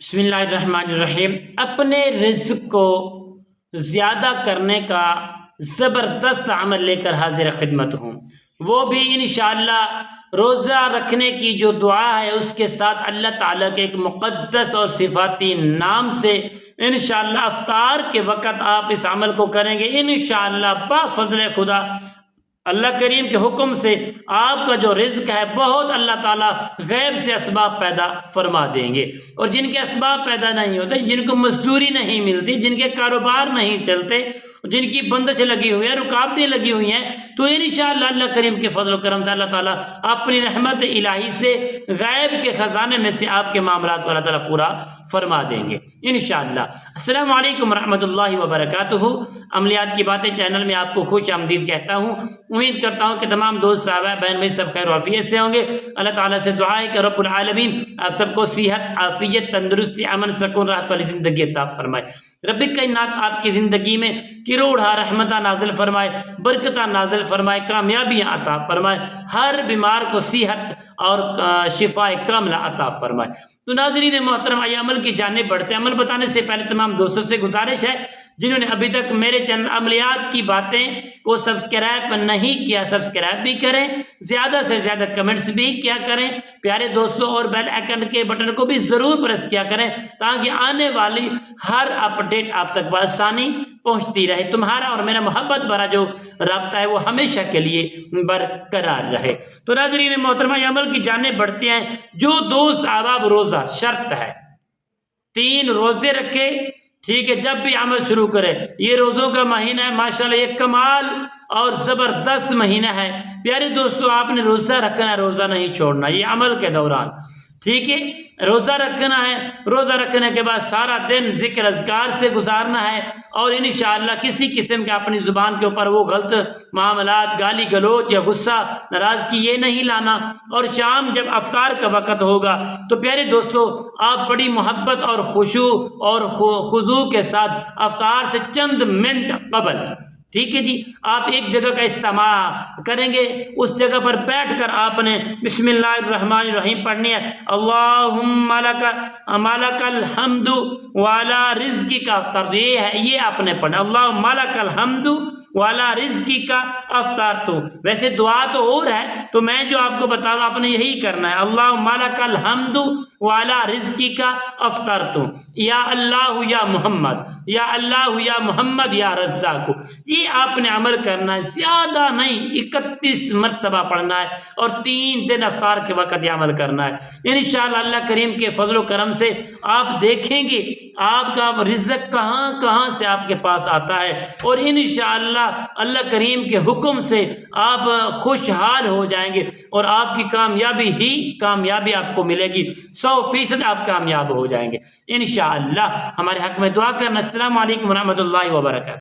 बिस्मिल्लाहिर्रहमानिर्रहीम। अपने रिज़्क़ को ज़्यादा करने का ज़बरदस्त अमल लेकर हाज़िर खिदमत हूँ, वो भी इंशाअल्लाह रोज़ा रखने की जो दुआ है उसके साथ अल्लाह ताला के एक मुक़द्दस और सिफ़ाती नाम से इंशाअल्लाह इफ्तार के वक़्त आप इस अमल को करेंगे। इंशाअल्लाह बाफ़ज़ल खुदा अल्लाह करीम के हुक्म से आपका जो रिज़्क़ है बहुत अल्लाह ताला गैब से असबाब पैदा फरमा देंगे। और जिनके असबाब पैदा नहीं होते, जिनको मजदूरी नहीं मिलती, जिनके कारोबार नहीं चलते, जिनकी बंदिश लगी हुई है, रुकावटें लगी हुई हैं, तो इंशाअल्लाह अल्लाह करीम के फजल करम से अल्लाह ताला अपनी रहमत इलाही से गैब के ख़जाने में से आपके मामलात को अल्लाह ताला पूरा फरमा देंगे इंशाअल्लाह। अस्सलामु अलैकुम रहमतुल्लाहि व बरकातुहू। अमलियात की बातें चैनल में आपको खुश आमदीद कहता हूँ। उम्मीद करता हूँ कि तमाम दोस्त साहब बहन भाई सब खैर आफियत से होंगे। अल्लाह ताला से दुआ है कि रब्बुल आलमीन आप सबको सेहत, आफियत, तंदुरुस्ती, अमन, सुकून, राहत वाली ज़िंदगी अता फरमाए। रब्बी कायनात आपकी ज़िंदगी में किरोड़ा रहमता नाजिल फरमाए, बरकता नाजिल फरमाए, कामयाबियाँ अता फरमाए, हर बीमार को सेहत और शिफाए कामिला अता फरमाए। तो नाज़रीन मोहतरम, आइए अमल की जानिब बढ़ते हैं। अमल बताने से पहले तमाम दोस्तों से गुजारिश है, जिन्होंने अभी तक मेरे चैनल अमलियात की बातें को सब्सक्राइब नहीं किया, सब्सक्राइब भी करें, ज़्यादा से ज़्यादा कमेंट्स भी किया करें प्यारे दोस्तों, और बेल आइकन के बटन को भी ज़रूर प्रेस किया करें ताकि आने वाली हर अपडेट आप तक आसानी पहुंचती रहे। तुम्हारा और मेरा मोहब्बत भरा जो राब्ता है वो हमेशा के लिए बरकरार रहे। तो नाज़रीन मोहतरमा, अमल की जानिब बढ़ते हैं। जो दोस्त आबाब रोज़ा शर्त है 3 रोज़े रखे, ठीक है, जब भी अमल शुरू करे। ये रोज़ों का महीना है, माशाल्लाह ये कमाल और ज़बरदस्त महीना है। प्यारे दोस्तों, आपने रोज़ा रखना है, रोज़ा नहीं छोड़ना ये अमल के दौरान, ठीक है। रोज़ा रखना है, रोज़ा रखने के बाद सारा दिन ज़िक्र अज़कार से गुजारना है और इंशाअल्लाह किसी किस्म के अपनी ज़ुबान के ऊपर वो गलत मामलात, गाली गलोच या गुस्सा, नाराज़गी ये नहीं लाना। और शाम जब अफ्तार का वक़्त होगा तो प्यारे दोस्तों, आप बड़ी मोहब्बत और खुशू और खुजू के साथ अफ्तार से चंद मिनट कबल, ठीक है जी, आप एक जगह का इस्तेमाल करेंगे, उस जगह पर बैठकर आपने बिस्मिल्लाहिर्रहमानिर्रहीम पढ़नी है। अल्लाहुम्मा लकल हम्दु वाला रिज़्क़ी का अफ्तार, ये है, ये आपने पढ़ना। अल्लाहुम्मा लकल हम्दु वाला रिज़्क़ी का अफ्तार। तो वैसे दुआ तो और है, तो मैं जो आपको बता रहा हूँ आपने यही करना है। अल्लाहुम्मा लकल हम्दु वाला रिज़्क़ी का अफ्तार। तो या अल्लाह या मोहम्मद, या अल्लाह या मोहम्मद या रज़्ज़ाक़, ये आपने अमल करना है, ज़्यादा नहीं, 31 मरतबा पढ़ना है और 3 दिन अफ्तार के वक़्त ये अमल करना है। इंशाअल्लाह अल्लाह करीम के फजल करम से आप देखेंगे आपका रिज़्क़ कहाँ कहाँ से आपके पास आता है और इंशाअल्लाह अल्लाह करीम के हुक्म से आप खुशहाल हो जाएंगे और आपकी कामयाबी ही कामयाबी आपको मिलेगी। 100% आप कामयाब हो जाएंगे इंशाअल्लाह। हमारे हक़ में दुआ करना। अस्सलामु अलैकुम रहमतुल्लाहि व बरकातुहू।